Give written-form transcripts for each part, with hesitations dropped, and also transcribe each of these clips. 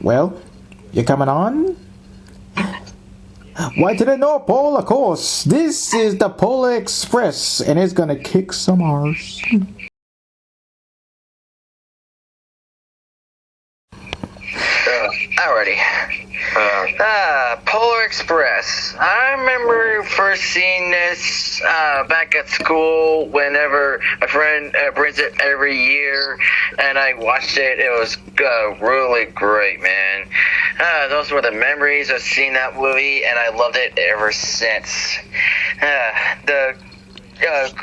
Well, you coming on? Why to the North Pole, of course. This is the Polar Express, and it's gonna kick some arse. Alrighty. Polar Express. I remember first seeing this back at school whenever a friend brings it every year, and I watched it. It was really great, man. Those were the memories of seeing that movie, and I loved it ever since. The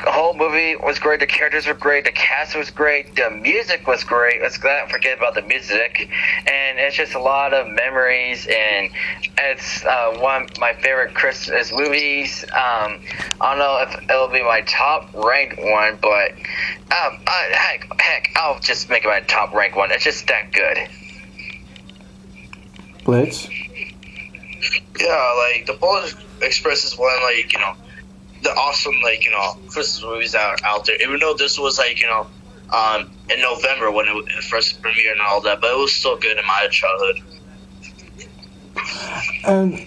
whole movie was great. The characters were great. The cast was great. The music was great. Let's not forget about the music. And it's just a lot of memories. And it's one of my favorite Christmas movies. I don't know if it'll be my top ranked one, but heck, I'll just make it my top ranked one. It's just that good. Blitz? Yeah, like the Polar Express is one, like, the awesome, like, Christmas movies that are out there. Even though this was, like, in November when it first premiered and all that, but it was still good in my childhood. And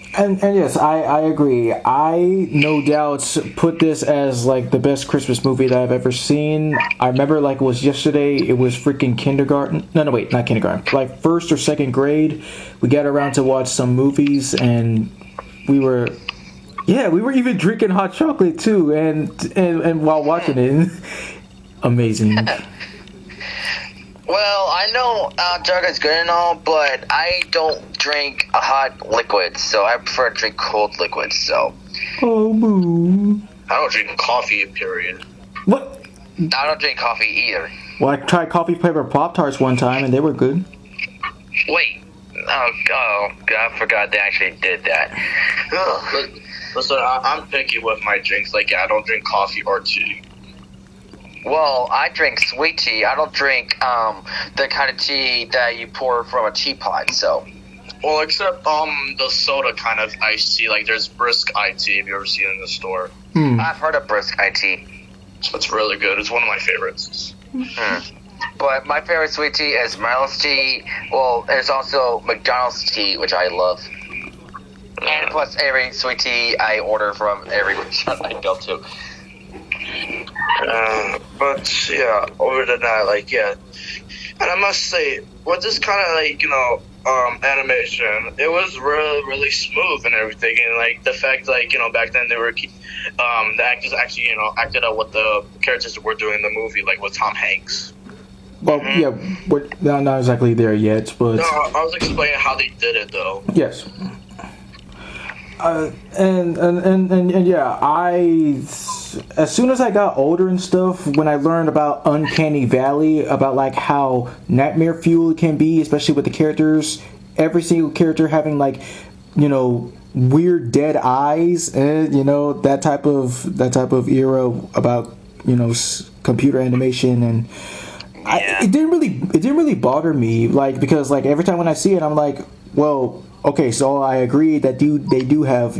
yes, I agree. I no doubt put this as like the best Christmas movie that I've ever seen. I remember like it was yesterday. It was freaking kindergarten. No, wait, not kindergarten. Like first or second grade, we got around to watch some movies, and we were even drinking hot chocolate too, and while watching it, amazing. Well, I know chocolate is good and all, but I don't drink hot liquids, so I prefer to drink cold liquids. So. Oh, boo. I don't drink coffee, period. What? I don't drink coffee either. Well, I tried coffee flavored Pop-Tarts one time, and they were good. Wait. Oh, God, I forgot they actually did that. Listen, I'm picky with my drinks. Like, I don't drink coffee or tea. Well, I drink sweet tea. I don't drink the kind of tea that you pour from a teapot. So. Well, except the soda kind of iced tea. Like there's brisk iced tea. Have you ever seen it in the store? I've heard of brisk iced tea. It's really good. It's one of my favorites. But my favorite sweet tea is Milo's tea. Well, there's also McDonald's tea, which I love. And plus, every sweet tea I order from every restaurant I go to. But yeah, over the night, like, yeah. And I must say, with this kind of, like, animation, it was really, really smooth and everything. And, like, the fact, like, back then they were, the actors actually, acted out what the characters were doing in the movie, like with Tom Hanks. Well, yeah, we're not exactly there yet, but... No, I was explaining how they did it, though. Yes. And yeah, as soon as I got older and stuff, when I learned about Uncanny Valley, about like how nightmare fuel can be, especially with the characters, every single character having like, weird dead eyes, and that type of era about computer animation, and it didn't really bother me, like, because like every time when I see it, I'm like, well. Okay, so I agree that they do have,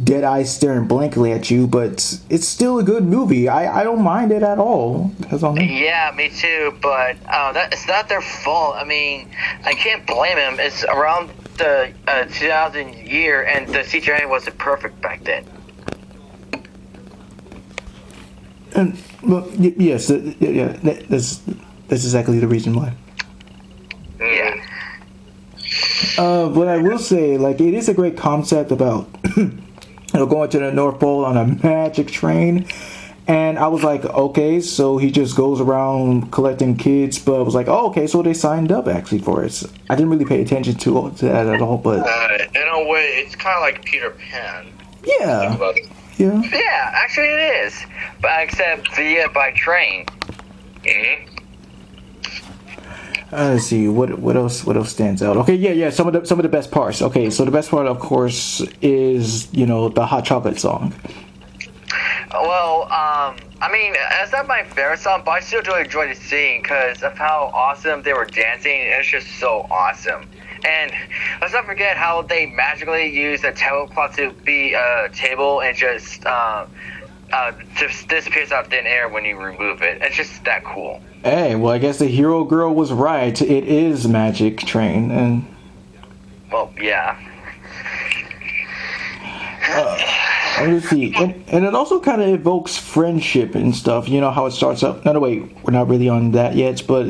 dead eyes staring blankly at you, but it's still a good movie. I don't mind it at all. Yeah, me too, but it's not their fault. I mean, I can't blame them. It's around the 2000 year, and the CGI wasn't perfect back then. And, well, yes, yeah, that's exactly the reason why. Yeah. But I will say, like, it is a great concept about going to the North Pole on a magic train. And I was like, okay, so he just goes around collecting kids. But I was like, oh, okay, so they signed up actually for it. I didn't really pay attention to that at all. But in a way, it's kind of like Peter Pan. Yeah. Yeah. Yeah, actually it is. But except by train. Mm-hmm. Let's see what else stands out. Okay, yeah. Some of the best parts. Okay, so the best part, of course, is the hot chocolate song. Well, I mean, it's not my favorite song, but I still do enjoy the scene because of how awesome they were dancing. It's just so awesome. And let's not forget how they magically use a tablecloth to be a table and just disappears out of thin air when you remove it. It's just that cool. Hey, well, I guess the hero girl was right. It is Magic Train, and Well, yeah. Let's see, and it also kind of evokes friendship and stuff. You know how it starts up. No, wait, we're not really on that yet, but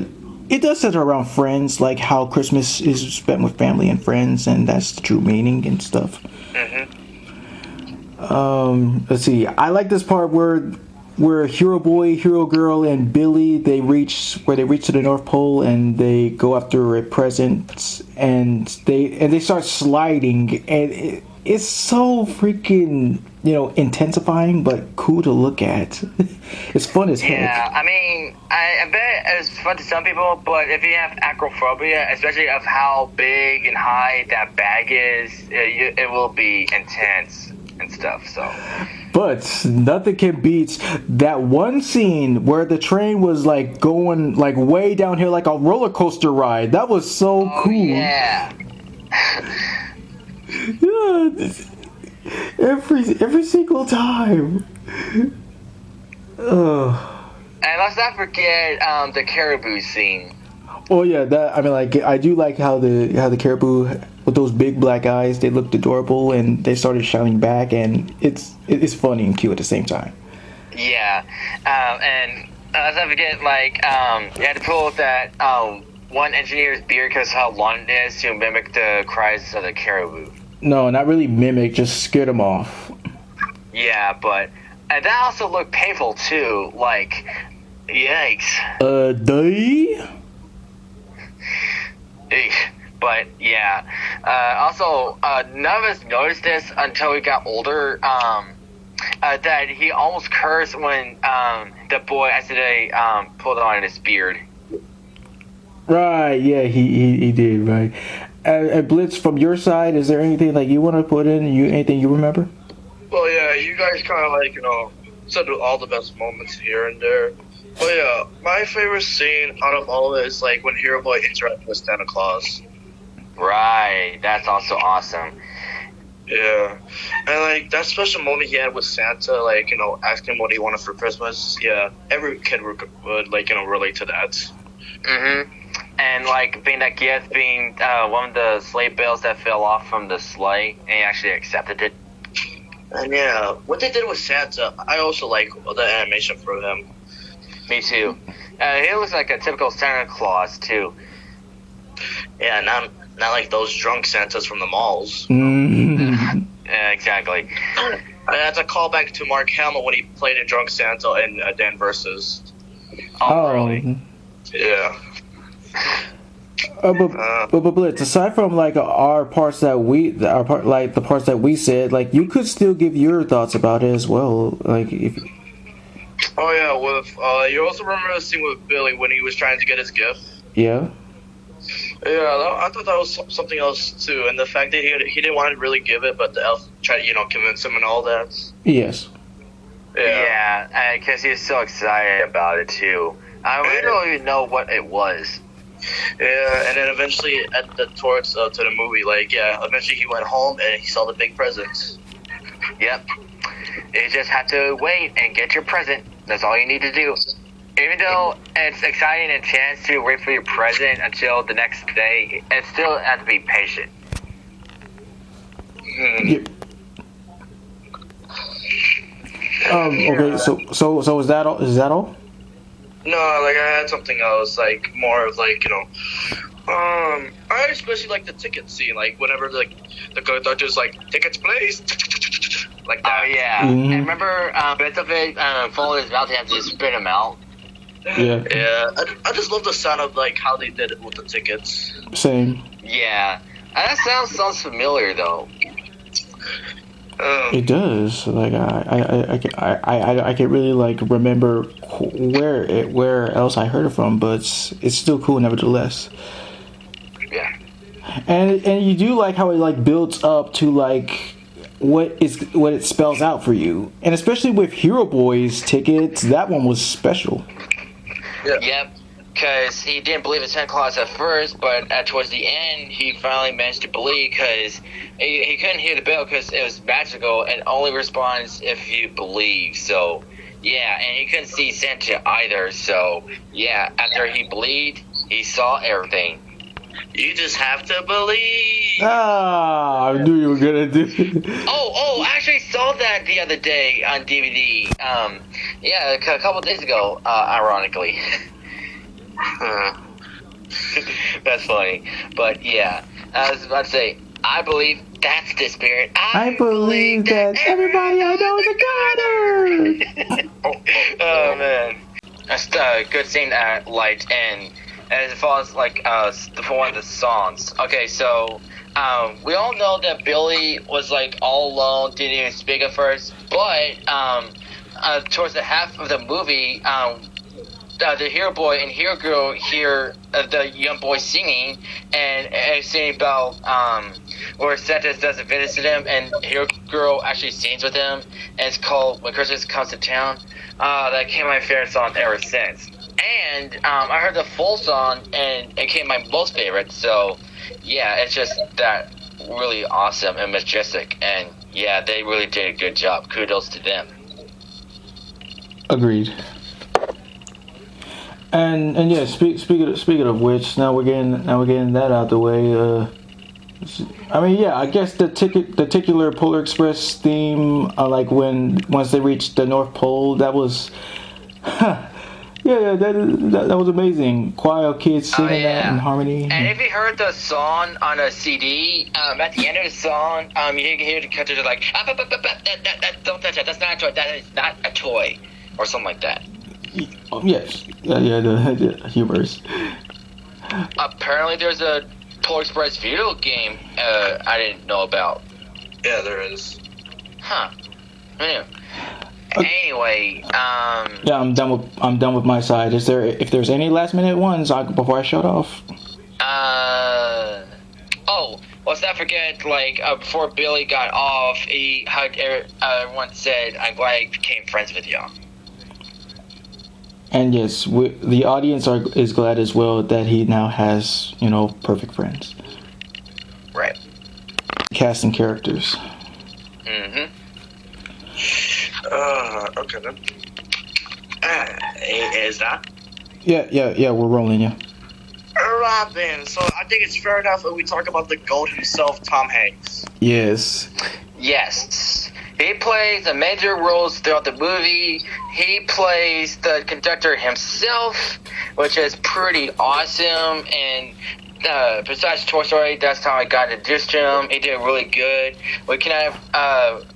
it does center around friends, like how Christmas is spent with family and friends, and that's the true meaning and stuff. Let's see. I like this part where Hero Boy, Hero Girl, and Billy they reach to the North Pole and they go after a present and they start sliding and it's so freaking intensifying but cool to look at. It's fun as heck. Yeah, I mean, I bet it's fun to some people, but if you have acrophobia, especially of how big and high that bag is, it will be intense and stuff. So. But nothing can beat that one scene where the train was like going like way downhill like a roller coaster ride. That was so cool. Yeah. Yeah. Every single time. And let's not forget the caribou scene. Oh yeah, that I mean, like I do like how the caribou with those big black eyes, they looked adorable and they started shouting back, and it's funny and cute at the same time. Yeah, and let's not forget like you had to pull that one engineer's beard because how long it is to mimic the cries of the caribou. No, not really mimic, just scared them off. Yeah, but and that also looked painful too. Like, yikes. They. But yeah, also none of us noticed this until we got older. That he almost cursed when the boy accidentally pulled on his beard. Right, yeah, he did, right. And Blitz, from your side, is there anything like you want to put in? Anything you remember? Well, yeah, you guys kind of like said all the best moments here and there. But yeah, my favorite scene out of all of it is like when Hero Boy interacts with Santa Claus. Right, that's also awesome. Yeah, and like that special moment he had with Santa, like asking what he wanted for Christmas. Yeah, every kid would like relate to that. Mhm. And like being that gift, being one of the sleigh bells that fell off from the sleigh, and he actually accepted it. And yeah, what they did with Santa, I also like the animation for him. Me too. He looks like a typical Santa Claus too. Yeah, not like those drunk Santas from the malls. Mm-hmm. Yeah, exactly. That's a callback to Mark Hamill when he played a drunk Santa in Dan Versus. Oh, really? Yeah. But Blitz, aside from like the parts that we said, like you could still give your thoughts about it as well. Like if. Oh yeah, with you also remember the scene with Billy when he was trying to get his gift? Yeah. Yeah, I thought that was something else too, and the fact that he didn't want to really give it, but the elf tried to convince him and all that. Yes. Yeah, because he was so excited about it too. We don't even know what it was. Yeah, and then eventually towards to the movie, eventually he went home and he saw the big presents. Yep. You just have to wait and get your present. That's all you need to do. Even though it's exciting and chance to wait for your present until the next day, it still has to be patient. Yep. Okay. So is that all? Is that all? No, I had something else, more of I especially like the ticket scene, whenever the conductor's tickets please, like that. Oh yeah. Mm-hmm. And remember, bits of it falling his mouth, you have to spit him out. Yeah. Yeah. I just love the sound of how they did it with the tickets. Same. Yeah. That sounds familiar though. It does. I can't really remember where else I heard it from, but it's still cool nevertheless. Yeah. And you do like how it builds up to what it spells out for you, and especially with Hero Boy's tickets, that one was special. Yeah. Yep. Because he didn't believe in Santa Claus at first, but towards the end, he finally managed to believe because he couldn't hear the bell because it was magical and only responds if you believe. So, yeah, and he couldn't see Santa either. So, yeah, after he believed, he saw everything. You just have to believe. I knew you were gonna do it. Oh, I actually saw that the other day on DVD. Yeah, a couple days ago, ironically. That's funny. But yeah, I was about to say, I believe that's the spirit. I believe that everybody I know is a goner. Oh man, that's a good scene at Light, and as far as like for one of the songs. Okay, so we all know that Billy was like all alone, didn't even speak at first, but towards the half of the movie, the hero boy and hero girl hear the young boy singing and singing about where Santa does a visit to them, and hero girl actually sings with him, and it's called When Christmas Comes to Town. That became my favorite song ever since. And I heard the full song, and it became my most favorite. So yeah, it's just that really awesome and majestic, and yeah, they really did a good job. Kudos to them. Agreed. And yeah, speaking of which, now we're getting that out the way. I mean, yeah, I guess the titular Polar Express theme, like once they reached the North Pole, that was, that was amazing. Choir of kids singing that in harmony. And if you heard the song on a CD, at the end of the song, you can hear the characters like, don't touch that. That's not a toy. That is not a toy, or something like that. Yes, the humorous. Apparently, there's a Polar Express video game I didn't know about. Yeah, there is. Huh. Yeah. Anyway, yeah, I'm done with my side. If there's any last minute ones before I shut off? Let's not forget, like, before Billy got off, he hugged everyone, said, "I'm glad I became friends with y'all." And yes, the audience is glad as well that he now has, perfect friends. Right. Casting characters. Mm-hmm. Okay then. Is that? Yeah, we're rolling, yeah. Alright then, so I think it's fair enough that we talk about the GOAT himself, Tom Hanks. Yes. Yes. He plays the major roles throughout the movie. He plays the conductor himself, which is pretty awesome. And besides Toy Story, that's how I got introduced to him. He did really good. We cannot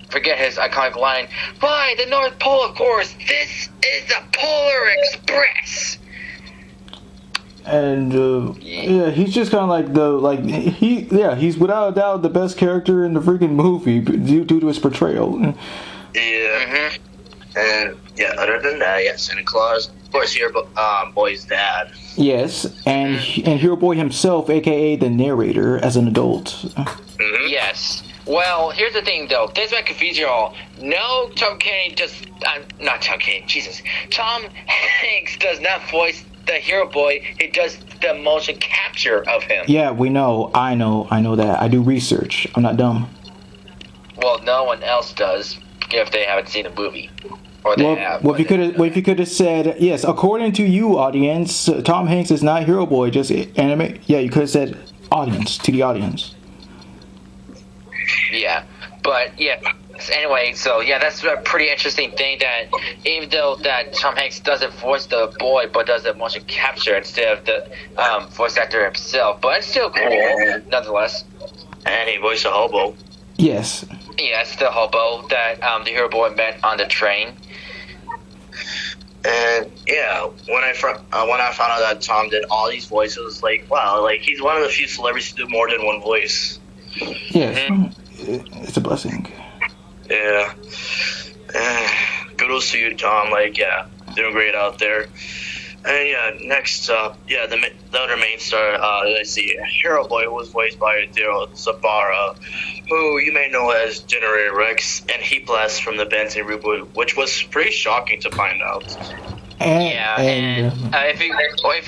forget his iconic line, "By the North Pole, of course. This is the Polar Express." And he's just kind of like he's without a doubt the best character in the freaking movie due to his portrayal. Yeah. Mm-hmm. And yeah, other than that, yeah, Santa Claus, of course, Hero Boy's dad. Yes, and Hero Boy himself, aka the narrator, as an adult. Mm-hmm. Yes. Well, here's the thing, though. This might confuse you all. No, Tom Hanks does not voice the hero boy. He does the motion capture of him. Yeah, we know. I know that. I do research. I'm not dumb. Well, no one else does if they haven't seen the movie. Or they have. Well, if you could have said, yes, according to you, audience, Tom Hanks is not hero boy, just anime. Yeah, you could have said audience, to the audience. Yeah, but yeah. Anyway, so yeah, that's a pretty interesting thing that even though that Tom Hanks doesn't voice the boy, but does the motion capture instead of the voice actor himself. But it's still cool, nonetheless. And he voiced a hobo. Yes. Yeah, it's the hobo that the hero boy met on the train. And yeah, when I found out that Tom did all these voices, like wow, like he's one of the few celebrities to do more than one voice. Yes, Mm-hmm. It's a blessing. Yeah. Kudos to you, Tom. Like, yeah, doing great out there. And yeah, next up, yeah, the other main star, let's see, Hero Boy was voiced by Daryl Sabara, who you may know as Generator Rex and Heat Blast from the Benson reboot, which was pretty shocking to find out. If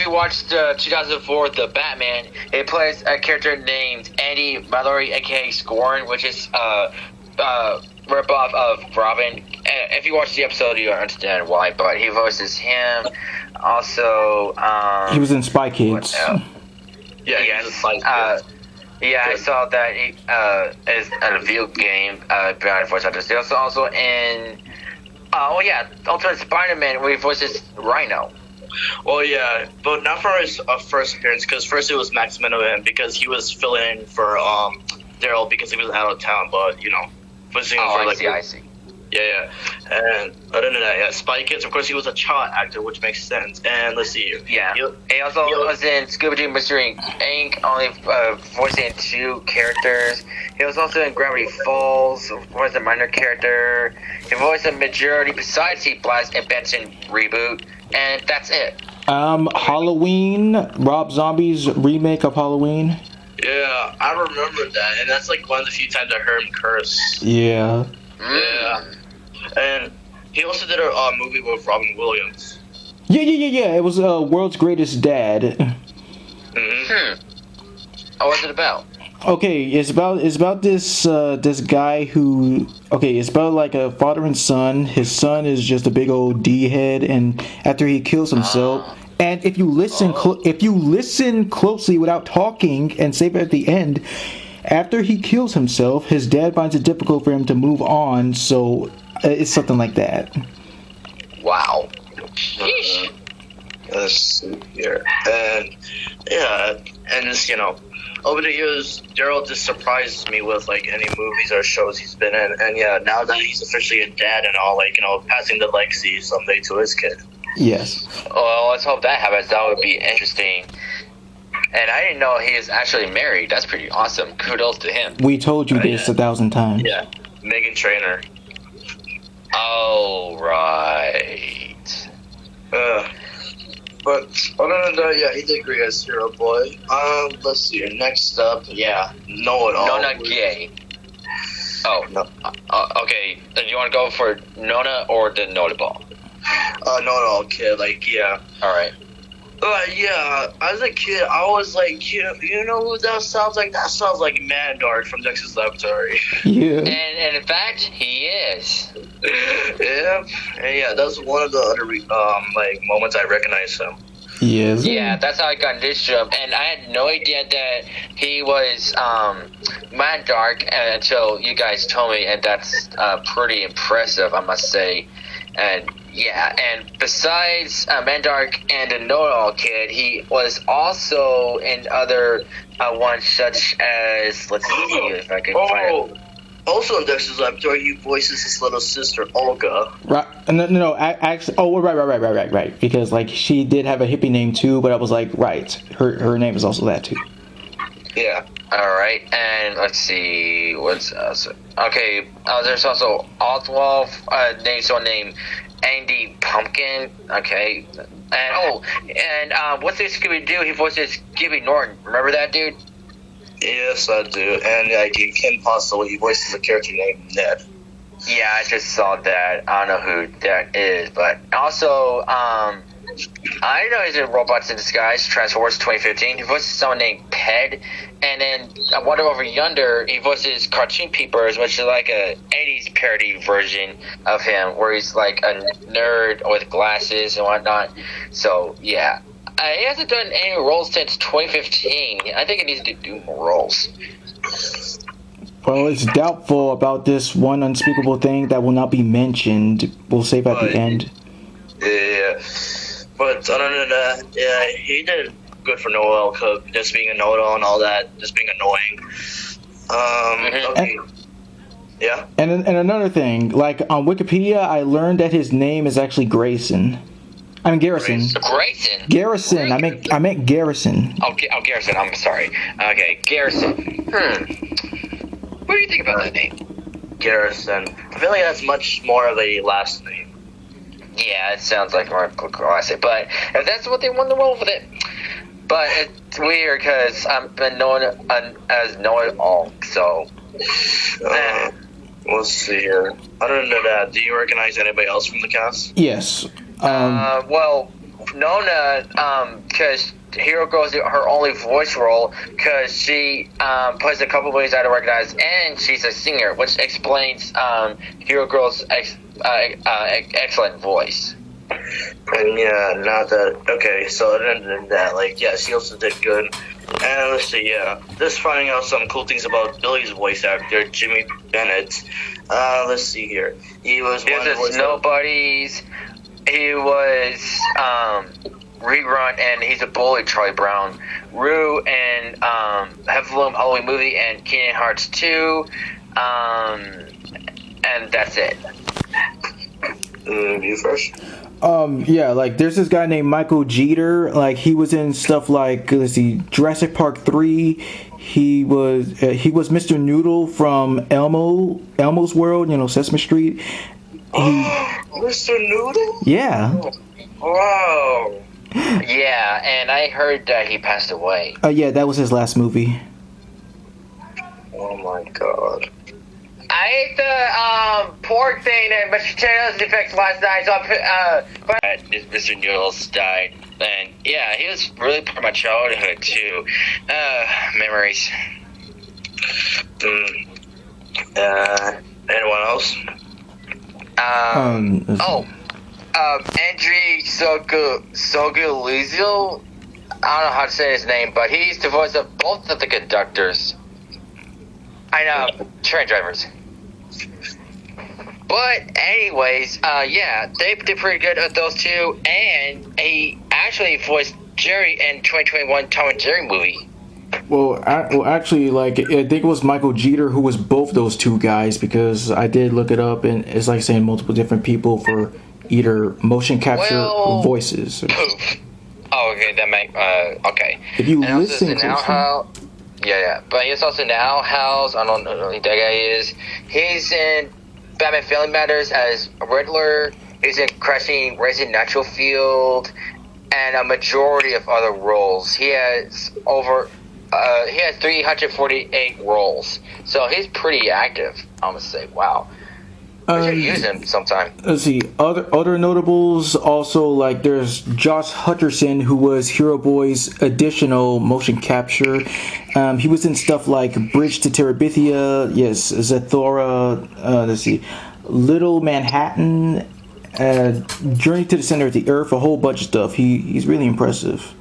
you watched 2004 The Batman, it plays a character named Andy Mallory, aka Scorn, which is ripoff of Robin. If you watch the episode, you understand why. But he voices him. Also, he was in Spy Kids. Yeah, Yes. he's a side Yeah, I Good. saw that he is in a video game behind voice actors. He was also in Ultimate Spider-Man where he voices Rhino. Well, yeah, but not for his first appearance, because first it was Max Miniman, because he was filling in for Daryl because he was out of town, but voicing Oh, for I see. Yeah. And other than that, Spy Kids, of course, he was a child actor, which makes sense. And let's see. Yeah. He also was in Scooby-Doo Mystery Inc., only voicing 2 characters. He was also in Gravity Falls, was a minor character. He voiced a majority besides Heat Blast and Benson reboot, and that's it. Halloween, Rob Zombie's remake of Halloween. Yeah, I remember that, and that's like one of the few times I heard him curse. Yeah. Yeah. And he also did a movie with Robin Williams. Yeah. It was World's Greatest Dad. Mm-hmm. What's it about? Okay, it's about this guy who it's about like a father and son. His son is just a big old D head, and after he kills himself, and if you listen closely without talking and save it at the end, after he kills himself, his dad finds it difficult for him to move on. So it's something like that. Wow. Sheesh. Let's see here. And just over the years, Daryl just surprises me with like any movies or shows he's been in. And now that he's officially a dad and all, passing the legacy someday to his kid. Yes. Well, let's hope that happens. That would be interesting. And I didn't know he is actually married. That's pretty awesome. Kudos to him. We told you this 1,000 times. Yeah, Megan Trainor. Oh, right. But other than that, he did great as Hero Boy. Let's see. Next up, Know It All. Nona Gay. Oh, No. Okay. Do you want to go for Nona or the Notable? Know It All Kid. All right. As a kid, I was like, you know who that sounds like? That sounds like Mandark from Dexter's Laboratory. Yeah. And in fact, he is. And that's one of the other moments I recognize him. Yes. Yeah, that's how I got introduced to him. And I had no idea that he was Mandark until you guys told me, and that's pretty impressive, I must say. And besides Mandark and the Know-It-All Kid, he was also in other ones such as, let's see if I can find it. Also in Dexter's Laboratory, he voices his little sister, Olga. Right. No. Actually, right. Because she did have a hippie name too, but I was like, right. Her name is also that too. Yeah. All right, and let's see what's else. Okay, there's also Oswald, named Andy Pumpkin. Okay, and what's this Scooby-Doo? He voices Gibby Norton. Remember that dude? Yes, I do. And in Kim Possible, he voices a character named Ned. Yeah, I just saw that. I don't know who that is, but also, I know he's in Robots in Disguise, Transformers 2015. He voices someone named Ped, and then I Wonder Over Yonder, he voices Cartoon Peepers, which is like a 80s parody version of him, where he's like a nerd with glasses and whatnot. So, yeah. He hasn't done any roles since 2015. I think he needs to do more roles. Well, it's doubtful about this one unspeakable thing that will not be mentioned. We'll save at the end. Yeah. But other than that, he did good for Noel, cause just being a know-it-all and all that, just being annoying. Okay. Yeah. And another thing, on Wikipedia, I learned that his name is actually Grayson. I mean Garrison. Grayson. Garrison. I meant Garrison. Oh, Garrison. I'm sorry. Okay, Garrison. What do you think about that name? Garrison. I feel like that's much more of a last name. Yeah, it sounds like more classic. But if that's what they want to roll with it. But it's weird because I've been known as Know-It-All. So. Let's see here. Other than that, do you recognize anybody else from the cast? Yes. Well, Nona, because Hero Girl is her only voice role, because she plays a couple ways I don't recognize, and she's a singer, which explains Hero Girl's excellent voice. And not that. Okay, so other than that, she also did good And let's see, yeah. Just finding out some cool things about Billy's voice actor, Jimmy Bennett. Let's see here. He was Nobody's. He was Rerun, and he's a bully, Charlie Brown. Rue and Heffalump Halloween movie and Kingdom Hearts 2. And that's it. You first? Yeah, like there's this guy named Michael Jeter. Like he was in stuff like, let's see, Jurassic Park 3. He was Mr. Noodle from Elmo's World, you know, Sesame Street. Mr. Noodle? Yeah. Wow. Yeah, and I heard that he passed away. Yeah, that was his last movie. Oh my god. I ate the pork thing that Mr. Taylor's defects last night, so Mr. Noodles died. And yeah, he was really part of my childhood too. Memories. Anyone else? Andrew Sogulizio. I don't know how to say his name, but he's the voice of both of the conductors. I know, train drivers. But anyways, yeah, they did pretty good at those two, and he actually voiced Jerry in 2021 Tom and Jerry movie. Well, actually, like I think it was Michael Jeter who was both those two guys, because I did look it up, and it's like saying multiple different people for either motion capture or voices. Poof. Oh, okay, that might, okay. If you listen to yeah, but he's also in Owl House. I don't know who that guy is. He's in Batman Family Matters as Riddler. He's in Crashing Racing Natural Field, and a majority of other roles. He has 348 roles, so he's pretty active. I'm gonna say, wow. I should use him sometime. Let's see, other notables also, like there's Josh Hutcherson, who was Hero Boy's additional motion capture. He was in stuff like Bridge to Terabithia, yes, Zathura, let's see, Little Manhattan, Journey to the Center of the Earth, a whole bunch of stuff. He's really impressive.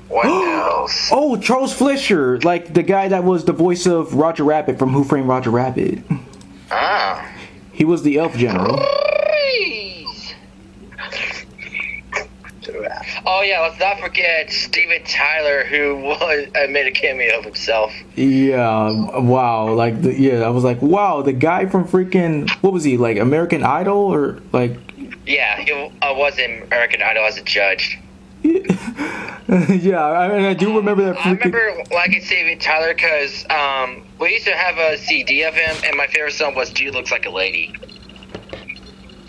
What else? Oh, Charles Fleischer, like the guy that was the voice of Roger Rabbit from Who Framed Roger Rabbit. Ah. He was the elf general. Oh yeah, let's not forget Steven Tyler, who made a cameo of himself. Yeah, wow, like I was like, wow, the guy from freaking, what was he, like American Idol, or like? Yeah, he was in American Idol as a judge. Yeah, I do remember that. I remember liking Steven Tyler because we used to have a CD of him, and my favorite song was "Dude Looks Like a Lady."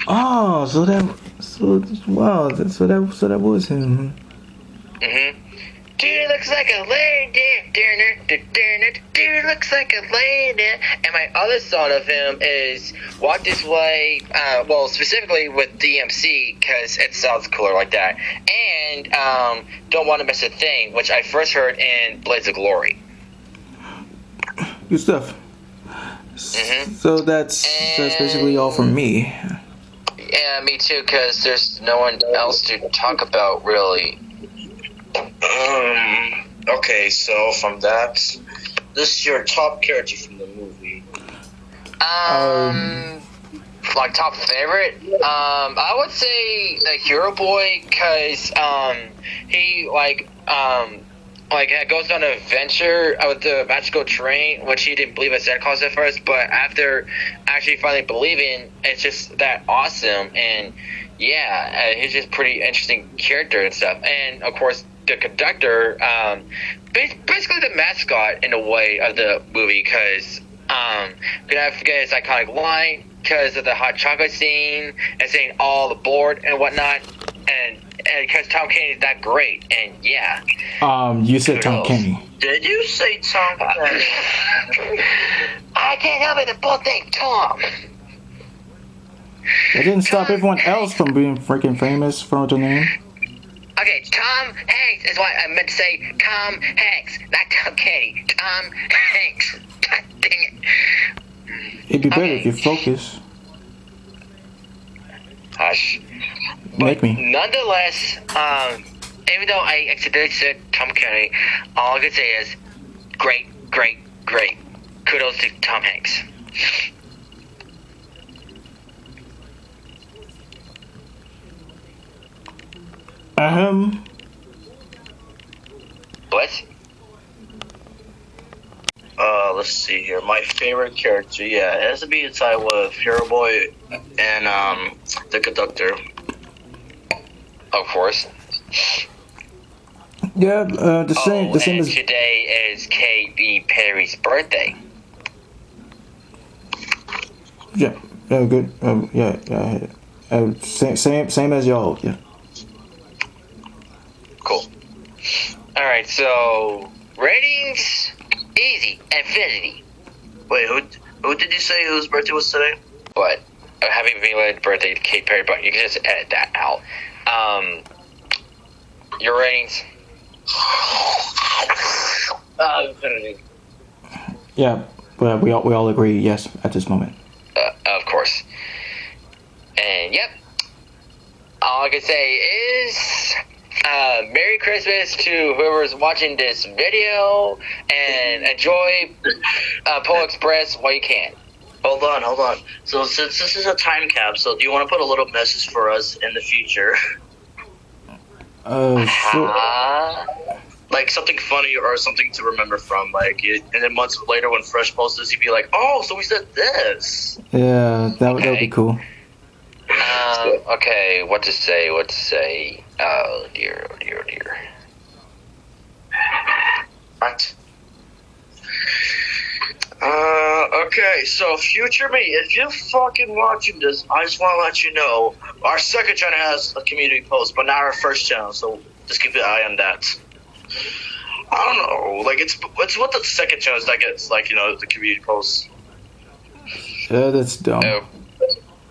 Oh, so that was him. Dude looks like a lady. Dude looks like a lady. And my other song of him is Walk This Way, well, specifically with DMC, because it sounds cooler like that. And Don't Want to Miss a Thing, which I first heard in Blades of Glory. Good stuff. So that's basically all from me. Yeah, me too, because there's no one else to talk about, really. Okay, so from that, this is your top character from the movie. Like top favorite? I would say the Hero Boy, because he goes on an adventure with the magical train, which he didn't believe in Santa Claus at first, but after actually finally believing, it's just that awesome. And yeah, he's just pretty interesting character and stuff. And of course, the conductor, basically the mascot in a way of the movie, because could I forget his iconic line because of the hot chocolate scene and saying all aboard and whatnot, and because Tom Kenny is that great, and yeah. You said Tom Kenny. Did you say Tom Kenny? I can't help it, they're both named Tom. That didn't stop everyone else from being freaking famous for their name. Okay, Tom Hanks is what I meant to say. Tom Hanks, not Tom Kenny. Tom Hanks. God dang it. It'd be better if you focus. Hush. Make me. Nonetheless, even though I accidentally said Tom Kenny, all I can say is great, great, great. Kudos to Tom Hanks. Blitz? Let's see here. My favorite character, yeah, it has to be a tie with Hero Boy and the conductor. Of course. Yeah, the same and as today is Katy Perry's birthday. yeah, good. Yeah. Same as y'all. Yeah. Cool. Alright, so ratings easy, Infinity. Wait, who did you say whose birthday was today? But happy belated birthday to Katy Perry, but you can just edit that out. Your ratings? Infinity. Yeah, but we all agree yes at this moment. Of course. And yep. All I can say is Merry Christmas to whoever's watching this video, and enjoy Pole Express while you can. Hold on. So since this is a time capsule, do you want to put a little message for us in the future? Sure. Like something funny or something to remember from, like, and then months later when Fresh posts this, you'd be like, oh, so we said this. Yeah, that would be cool. Okay, what to say? Oh dear. What? Okay, so future me, if you're fucking watching this, I just want to let you know, our second channel has a community post, but not our first channel, so just keep an eye on that. I don't know, like, it's what the second channel is that gets, like, you know, the community posts. Yeah, that's dumb.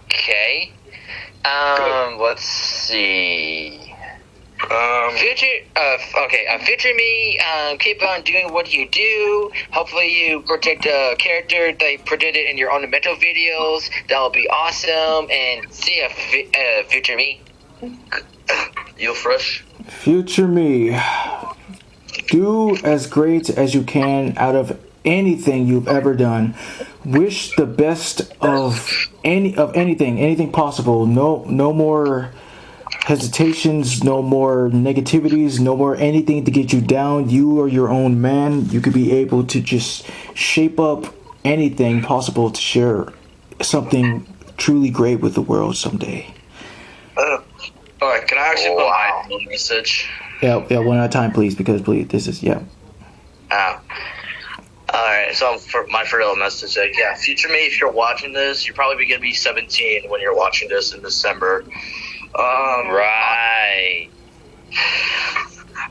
Okay. Let's see. Future me, keep on doing what you do. Hopefully you protect a character they predicted in your ornamental videos. That'll be awesome. And see ya, future me. You Fresh? Future me, do as great as you can out of anything you've ever done. Wish the best of anything possible. No more hesitations, no more negativities, no more anything to get you down. You are your own man. You could be able to just shape up anything possible to share something truly great with the world someday. Alright, can I actually put my own message? Yeah, one at a time, please, because this is, yeah. Alright, so for my real message, like, yeah, future me, if you're watching this, you're probably gonna be 17 when you're watching this in December. Right.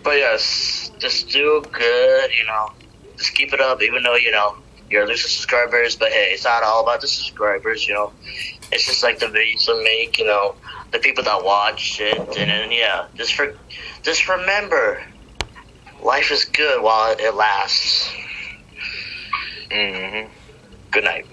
But yes, just do good, you know. Just keep it up, even though, you know, you're losing subscribers, but hey, it's not all about the subscribers, you know. It's just like the videos we make, you know, the people that watch it, and then, yeah, just remember, life is good while it lasts. Mm-hmm. Good night.